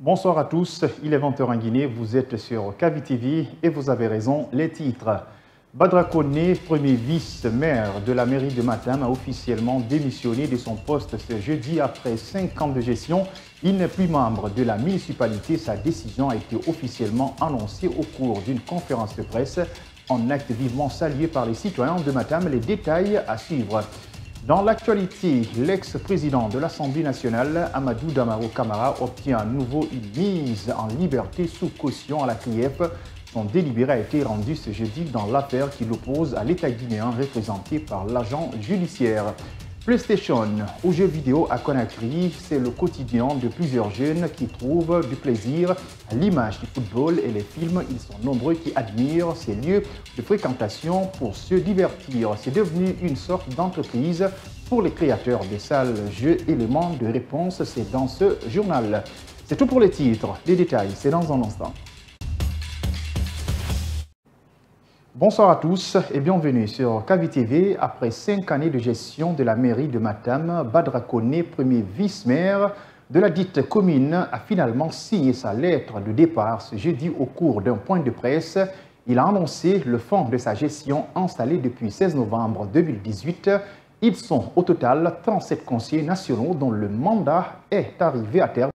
Bonsoir à tous, il est 20h en Guinée, vous êtes sur Kavi TV et vous avez raison, les titres. Badra Koné, premier vice-maire de la mairie de Matam, a officiellement démissionné de son poste ce jeudi après 5 ans de gestion. Il n'est plus membre de la municipalité. Sa décision a été officiellement annoncée au cours d'une conférence de presse. En acte vivement salué par les citoyens de Matam, les détails à suivre. Dans l'actualité, l'ex-président de l'Assemblée nationale, Amadou Damaro Camara, obtient à nouveau une mise en liberté sous caution à la CRIEF. Son délibéré a été rendu ce jeudi dans l'affaire qui l'oppose à l'État guinéen représenté par l'agent judiciaire. PlayStation aux jeux vidéo à Conakry, c'est le quotidien de plusieurs jeunes qui trouvent du plaisir à l'image du football et les films. Ils sont nombreux qui admirent ces lieux de fréquentation pour se divertir. C'est devenu une sorte d'entreprise pour les créateurs des salles jeux. Éléments de réponse, c'est dans ce journal. C'est tout pour les titres. Les détails, c'est dans un instant. Bonsoir à tous et bienvenue sur Kavi TV. Après 5 années de gestion de la mairie de Matam, Badra Koné, premier vice-maire de la dite commune, a finalement signé sa lettre de départ ce jeudi au cours d'un point de presse. Il a annoncé le fond de sa gestion installé depuis 16 novembre 2018. Ils sont au total 37 conseillers nationaux dont le mandat est arrivé à terme.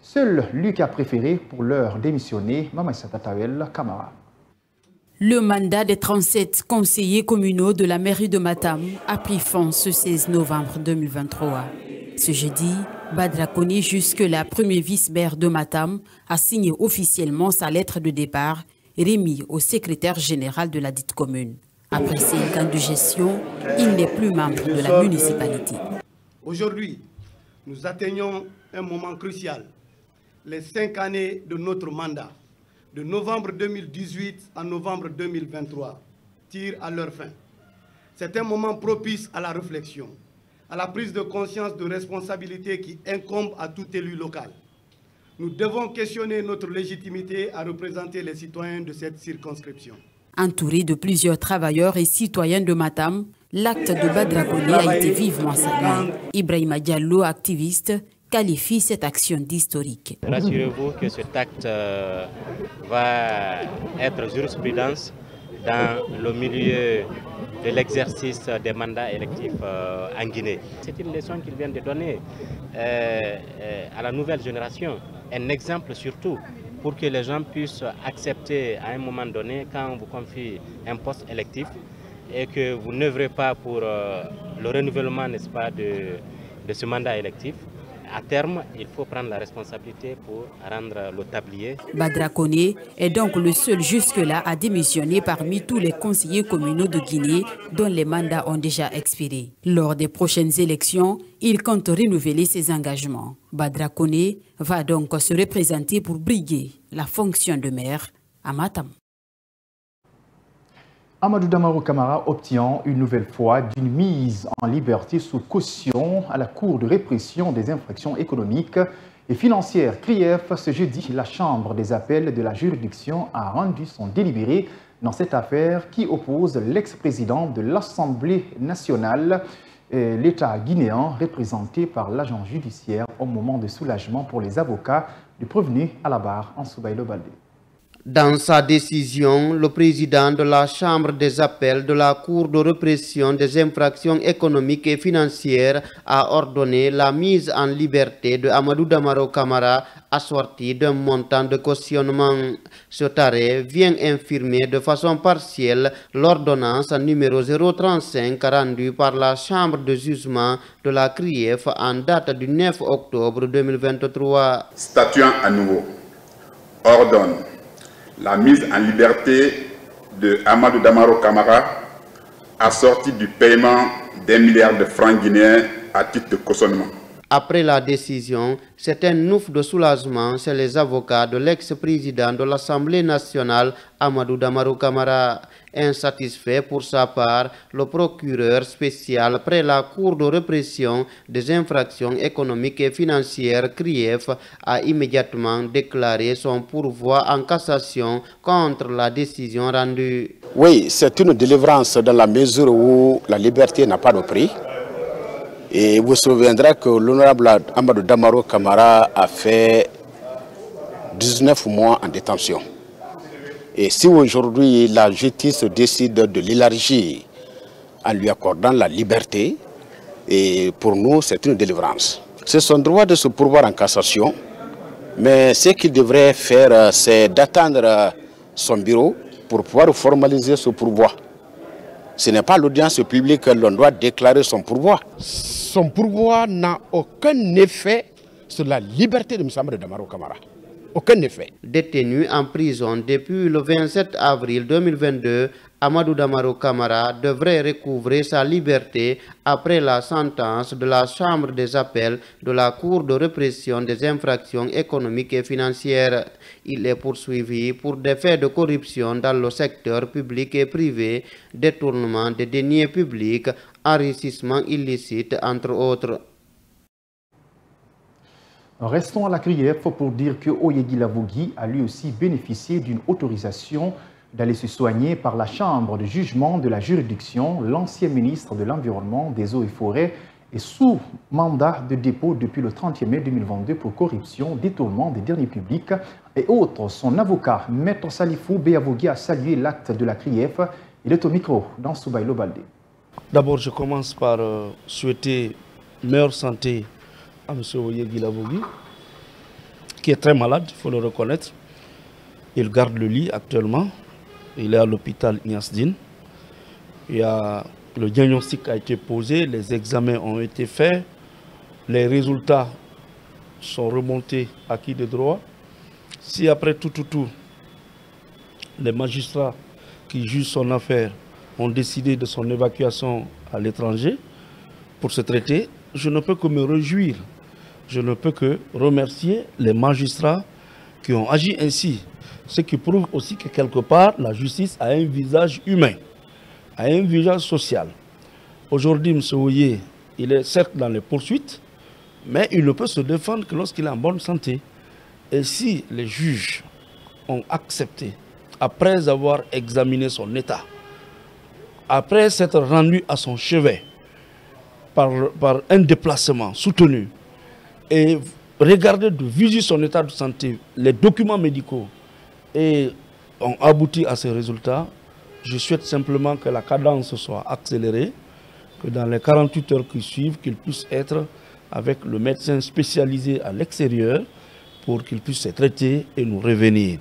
Seul lui qui a préféré pour l'heure démissionner, Mamaïsata Tawel Camara. Le mandat des 37 conseillers communaux de la mairie de Matam a pris fin ce 16 novembre 2023. Ce jeudi, Badra Koné, jusque-là premier vice-maire de Matam, a signé officiellement sa lettre de départ remise au secrétaire général de la dite commune. Après 5 ans de gestion, il n'est plus membre de la municipalité. Aujourd'hui, nous atteignons un moment crucial, les 5 années de notre mandat. De novembre 2018 à novembre 2023, tirent à leur fin. C'est un moment propice à la réflexion, à la prise de conscience de responsabilité qui incombe à tout élu local. Nous devons questionner notre légitimité à représenter les citoyens de cette circonscription. Entouré de plusieurs travailleurs et citoyens de Matam, l'acte de Badra Koné a été vivement salué. Ibrahima Diallo, activiste, qualifie cette action d'historique. Rassurez-vous que cet acte va être jurisprudence dans le milieu de l'exercice des mandats électifs en Guinée. C'est une leçon qu'il vient de donner à la nouvelle génération, un exemple surtout pour que les gens puissent accepter à un moment donné, quand on vous confie un poste électif et que vous n'œuvrez pas pour le renouvellement, n'est-ce pas, de ce mandat électif. À terme, il faut prendre la responsabilité pour rendre le tablier. Badra Koné est donc le seul jusque-là à démissionner parmi tous les conseillers communaux de Guinée dont les mandats ont déjà expiré. Lors des prochaines élections, il compte renouveler ses engagements. Badra Koné va donc se représenter pour briguer la fonction de maire à Matam. Amadou Damaro Camara obtient une nouvelle fois d'une mise en liberté sous caution à la Cour de répression des infractions économiques et financières CRIEF. Ce jeudi, la Chambre des appels de la juridiction a rendu son délibéré dans cette affaire qui oppose l'ex-président de l'Assemblée nationale, l'État guinéen, représenté par l'agent judiciaire au moment de soulagement pour les avocats du prévenu à la barre en Soubaïlo Baldé. Dans sa décision, le président de la Chambre des appels de la Cour de répression des infractions économiques et financières a ordonné la mise en liberté de Amadou Damaro Camara assorti d'un montant de cautionnement. Cet arrêt vient infirmer de façon partielle l'ordonnance numéro 035 rendue par la Chambre de jugement de la CRIEF en date du 9 octobre 2023. Statuant à nouveau, ordonne la mise en liberté de Amadou Damaro Camara, assorti du paiement d'1 milliard de francs guinéens à titre de cautionnement. Après la décision, c'est un ouf de soulagement chez les avocats de l'ex-président de l'Assemblée nationale, Amadou Damaro Camara. Insatisfait pour sa part, le procureur spécial près la Cour de répression des infractions économiques et financières CRIEF a immédiatement déclaré son pourvoi en cassation contre la décision rendue. Oui, c'est une délivrance dans la mesure où la liberté n'a pas de prix. Et vous vous souviendrez que l'honorable Amadou Damaro Camara a fait 19 mois en détention. Et si aujourd'hui la justice décide de l'élargir en lui accordant la liberté, et pour nous c'est une délivrance. C'est son droit de se pourvoir en cassation, mais ce qu'il devrait faire, c'est d'attendre son bureau pour pouvoir formaliser ce pourvoi. Ce n'est pas l'audience publique que l'on doit déclarer son pourvoi. Son pourvoi n'a aucun effet sur la liberté de M. Amadou Damaro Camara. Aucun effet. Détenu en prison depuis le 27 avril 2022, Amadou Damaro Camara devrait recouvrer sa liberté après la sentence de la Chambre des appels de la Cour de répression des infractions économiques et financières. Il est poursuivi pour des faits de corruption dans le secteur public et privé, détournement des deniers publics, enrichissement illicite, entre autres. Restons à la Criève pour dire que Oyegui Lavogui a lui aussi bénéficié d'une autorisation d'aller se soigner par la chambre de jugement de la juridiction. L'ancien ministre de l'Environnement, des Eaux et Forêts est sous mandat de dépôt depuis le 30 mai 2022 pour corruption, détournement des deniers publics et autres. Son avocat, Maître Salifou Béavogui, a salué l'acte de la Criève. Il est au micro dans Soubaïlo Baldé. D'abord, je commence par souhaiter meilleure santé à M. Oyegui Lavogui, qui est très malade, il faut le reconnaître. Il garde le lit actuellement. Il est à l'hôpital Niasdine. Le diagnostic a été posé, les examens ont été faits, les résultats sont remontés à qui de droit. Si après tout, les magistrats qui jugent son affaire ont décidé de son évacuation à l'étranger pour se traiter, je ne peux que me réjouir. Je ne peux que remercier les magistrats qui ont agi ainsi. Ce qui prouve aussi que quelque part, la justice a un visage humain, a un visage social. Aujourd'hui, M. Oye, il est certes dans les poursuites, mais il ne peut se défendre que lorsqu'il est en bonne santé. Et si les juges ont accepté, après avoir examiné son état, après s'être rendu à son chevet, par un déplacement soutenu, et regarder de visu son état de santé, les documents médicaux, et ont abouti à ces résultats, je souhaite simplement que la cadence soit accélérée, que dans les 48 heures qui suivent, qu'il puisse être avec le médecin spécialisé à l'extérieur pour qu'il puisse se traiter et nous revenir.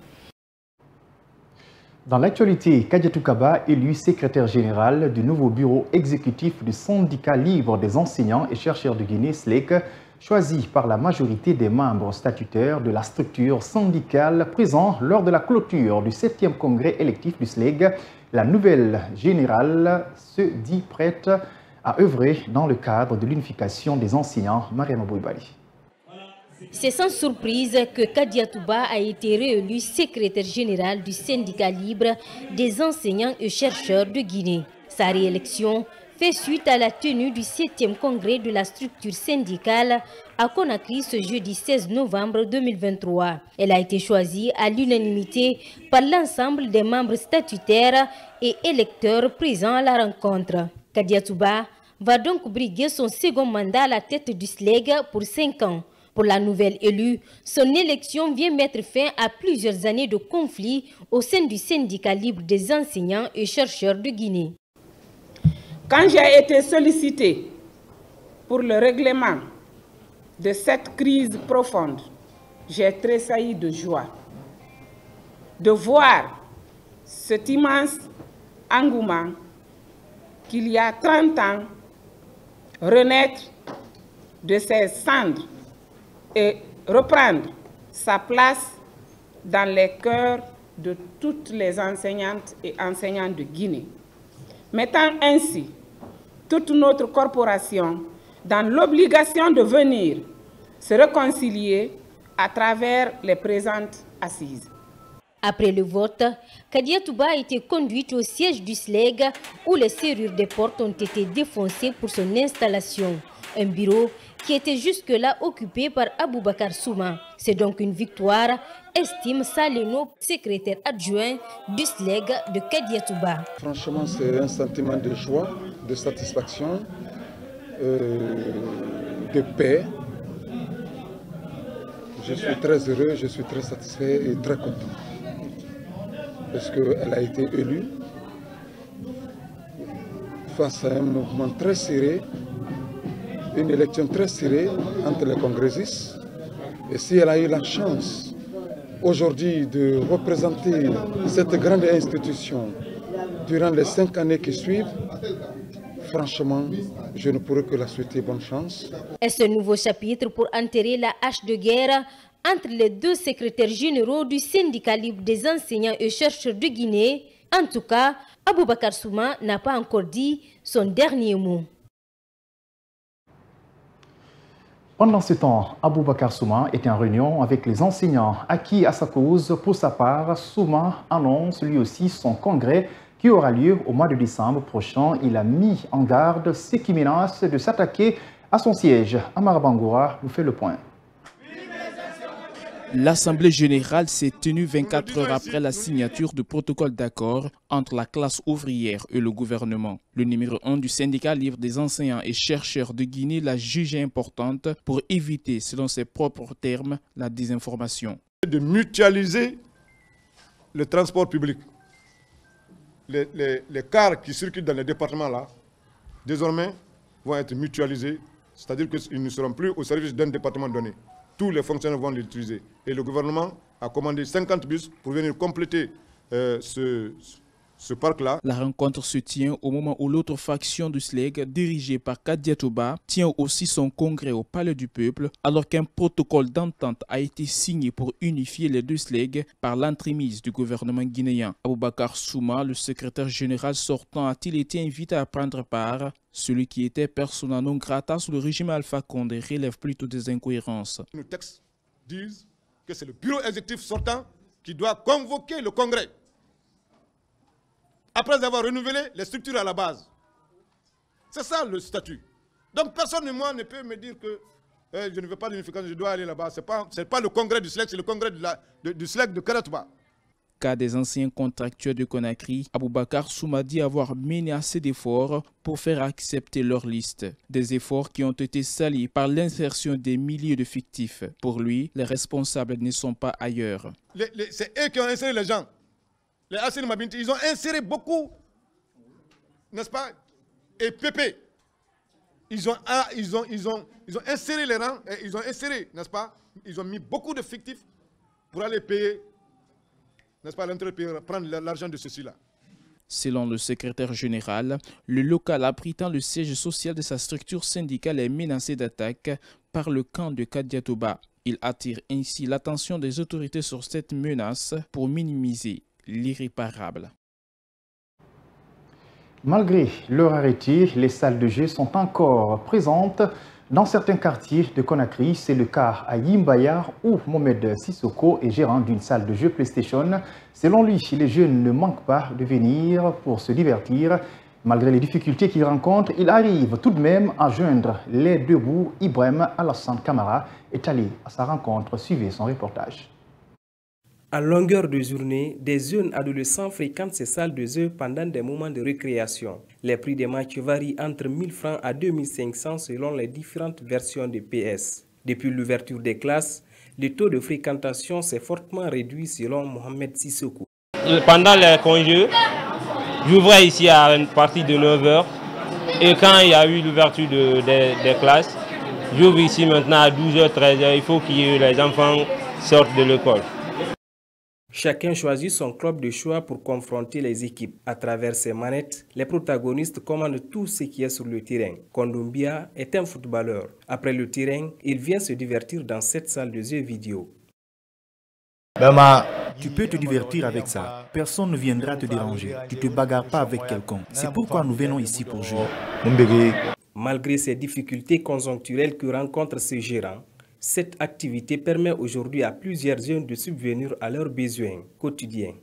Dans l'actualité, Kadiatou Kaba, élu secrétaire général du nouveau bureau exécutif du syndicat libre des enseignants et chercheurs de Guinée, SLEC, choisi par la majorité des membres statutaires de la structure syndicale présent lors de la clôture du 7e congrès électif du SLEG, la nouvelle générale se dit prête à œuvrer dans le cadre de l'unification des enseignants. Mariam Aboubali. C'est sans surprise que Kadiatouba a été réélu secrétaire général du syndicat libre des enseignants et chercheurs de Guinée. Sa réélection fait suite à la tenue du 7e congrès de la structure syndicale à Conakry ce jeudi 16 novembre 2023. Elle a été choisie à l'unanimité par l'ensemble des membres statutaires et électeurs présents à la rencontre. Kadiatouba va donc briguer son second mandat à la tête du SLEG pour 5 ans. Pour la nouvelle élue, son élection vient mettre fin à plusieurs années de conflits au sein du syndicat libre des enseignants et chercheurs de Guinée. Quand j'ai été sollicité pour le règlement de cette crise profonde, j'ai tressailli de joie de voir cet immense engouement qu'il y a 30 ans renaître de ses cendres et reprendre sa place dans les cœurs de toutes les enseignantes et enseignants de Guinée, mettant ainsi toute notre corporation dans l'obligation de venir se réconcilier à travers les présentes assises. Après le vote, Kadiatouba a été conduite au siège du SLEG où les serrures des portes ont été défoncées pour son installation. Un bureau qui était jusque-là occupé par Aboubakar Souma. C'est donc une victoire, estime Saleno, secrétaire adjoint du SLEG de Kadiatouba. Franchement, c'est un sentiment de joie, de satisfaction, de paix. Je suis très heureux, je suis très satisfait et très content. Parce qu'elle a été élue face à un mouvement très serré, une élection très serrée entre les congressistes. Et si elle a eu la chance aujourd'hui de représenter cette grande institution durant les 5 années qui suivent, franchement, je ne pourrais que la souhaiter bonne chance. Et ce nouveau chapitre pour enterrer la hache de guerre entre les deux secrétaires généraux du syndicat libre des enseignants et chercheurs de Guinée. En tout cas, Aboubacar Souma n'a pas encore dit son dernier mot. Pendant ce temps, Aboubacar Souma est en réunion avec les enseignants acquis à sa cause. Pour sa part, Souma annonce lui aussi son congrès qui aura lieu au mois de décembre prochain. Il a mis en garde ceux qui menacent de s'attaquer à son siège. Amara Bangoura nous fait le point. L'Assemblée générale s'est tenue 24 heures après la signature du protocole d'accord entre la classe ouvrière et le gouvernement. Le numéro 1 du syndicat libre des enseignants et chercheurs de Guinée l'a jugée importante pour éviter, selon ses propres termes, la désinformation. De mutualiser le transport public. Les cars qui circulent dans les départements-là, désormais, vont être mutualisés, c'est-à-dire qu'ils ne seront plus au service d'un département donné. Tous les fonctionnaires vont l'utiliser. Et le gouvernement a commandé 50 bus pour venir compléter ce parc-là. La rencontre se tient au moment où l'autre faction du SLEG, dirigée par Kadia Touba, tient aussi son congrès au Palais du Peuple, alors qu'un protocole d'entente a été signé pour unifier les deux SLEG par l'entremise du gouvernement guinéen. Aboubacar Souma, le secrétaire général sortant, a-t-il été invité à prendre part? Celui qui était persona non grata sous le régime Alpha Condé relève plutôt des incohérences. Nos textes disent que c'est le bureau exécutif sortant qui doit convoquer le congrès après avoir renouvelé les structures à la base. C'est ça le statut. Donc personne de moi ne peut me dire que je ne veux pas d'unification, je dois aller là-bas. Ce n'est pas le congrès du SLEG, c'est le congrès du SLEG de Kadia Touba. Cas des anciens contractuels de Conakry, Aboubacar Souma dit avoir mené assez d'efforts pour faire accepter leur liste. Des efforts qui ont été salis par l'insertion des milliers de fictifs. Pour lui, les responsables ne sont pas ailleurs. C'est eux qui ont inséré les gens. Les Assine Mabinti, ils ont inséré beaucoup, n'est-ce pas? Et Pépé, ils ont inséré les rangs, et ils ont inséré, n'est-ce pas? Ils ont mis beaucoup de fictifs pour aller payer, n'est-ce pas, l'entreprise, prendre l'argent de ceux-ci-là. Selon le secrétaire général, le local abritant le siège social de sa structure syndicale est menacé d'attaque par le camp de Kadia Touba. Il attire ainsi l'attention des autorités sur cette menace pour minimiser l'irréparable. Malgré leur arrêté, les salles de jeu sont encore présentes dans certains quartiers de Conakry. C'est le cas à Yimbayar où Mohamed Sissoko est gérant d'une salle de jeu PlayStation. Selon lui, les jeunes ne manquent pas de venir pour se divertir. Malgré les difficultés qu'ils rencontrent, il arrive tout de même à joindre les deux bouts. Ibrahim Alassane Camara est allé à sa rencontre. Suivez son reportage. À longueur de journée, des jeunes adolescents fréquentent ces salles de jeu pendant des moments de récréation. Les prix des matchs varient entre 1000 francs à 2500 selon les différentes versions de PS. Depuis l'ouverture des classes, le taux de fréquentation s'est fortement réduit selon Mohamed Sissoko. Pendant les congés, j'ouvrais ici à une partie de 9h. Et quand il y a eu l'ouverture des classes, j'ouvre ici maintenant à 12h, 13h. Il faut que les enfants sortent de l'école. Chacun choisit son club de choix pour confronter les équipes. À travers ces manettes, les protagonistes commandent tout ce qui est sur le terrain. Kondombia est un footballeur. Après le terrain, il vient se divertir dans cette salle de jeux vidéo. Tu peux te divertir avec ça. Personne ne viendra te déranger. Tu ne te bagarres pas avec quelqu'un. C'est pourquoi nous venons ici pour jouer. Malgré ces difficultés conjoncturelles que rencontre ce gérant, cette activité permet aujourd'hui à plusieurs jeunes de subvenir à leurs besoins quotidiens.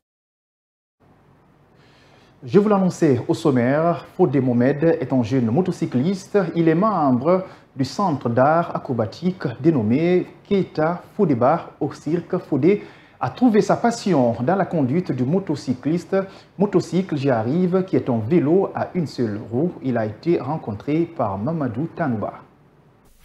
Je vous l'annonçais au sommaire, Fodé Mohamed est un jeune motocycliste. Il est membre du centre d'art acrobatique dénommé Keita Fodéba au cirque. Fodé a trouvé sa passion dans la conduite du motocycle J'y arrive, qui est un vélo à une seule roue. Il a été rencontré par Mamadou Tanouba.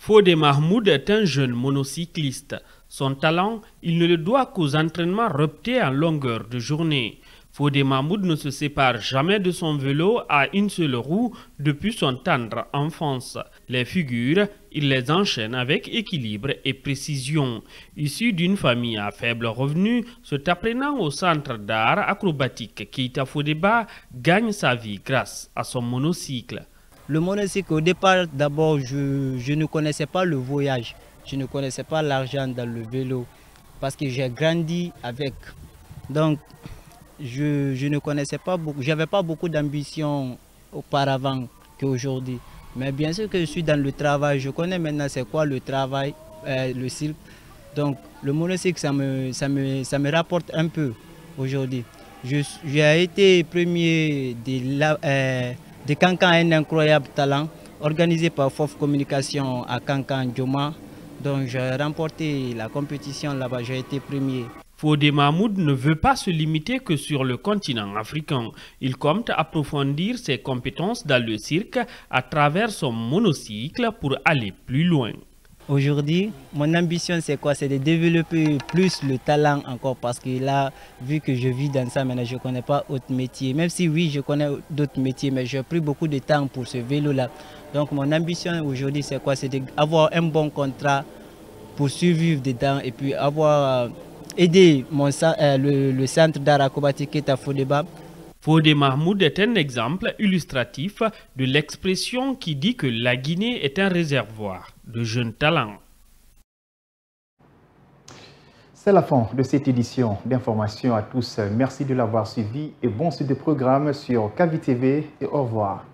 Fodé Mahmoud est un jeune monocycliste. Son talent, il ne le doit qu'aux entraînements reptés en longueur de journée. Fodé Mahmoud ne se sépare jamais de son vélo à une seule roue depuis son tendre enfance. Les figures, il les enchaîne avec équilibre et précision. Issu d'une famille à faible revenu, cet apprenant au centre d'art acrobatique Keita Fodeba gagne sa vie grâce à son monocycle. Le monocycle, au départ, d'abord, je ne connaissais pas le voyage. Je ne connaissais pas l'argent dans le vélo parce que j'ai grandi avec. Donc, je ne connaissais pas beaucoup, j'avais pas beaucoup d'ambition auparavant qu'aujourd'hui. Mais bien sûr que je suis dans le travail, je connais maintenant c'est quoi le travail, le cirque. Donc, le monocycle, ça me rapporte un peu aujourd'hui. J'ai été premier de Cancan, un incroyable talent, organisé par FOF Communication à Cancan, Djoma. Donc j'ai remporté la compétition là-bas, j'ai été premier. Fodé Mahmoud ne veut pas se limiter que sur le continent africain. Il compte approfondir ses compétences dans le cirque à travers son monocycle pour aller plus loin. Aujourd'hui, mon ambition c'est quoi? C'est de développer plus le talent encore parce que là, vu que je vis dans ça maintenant, je ne connais pas d'autres métiers. Même si oui, je connais d'autres métiers, mais j'ai pris beaucoup de temps pour ce vélo-là. Donc mon ambition aujourd'hui c'est quoi? C'est d'avoir un bon contrat pour survivre dedans et puis avoir aidé le centre d'art acrobatique Keita Fodeba. Fodé Mahmoud est un exemple illustratif de l'expression qui dit que la Guinée est un réservoir de jeunes talents. C'est la fin de cette édition d'information à tous. Merci de l'avoir suivi et bon suite de programme sur KVTV et au revoir.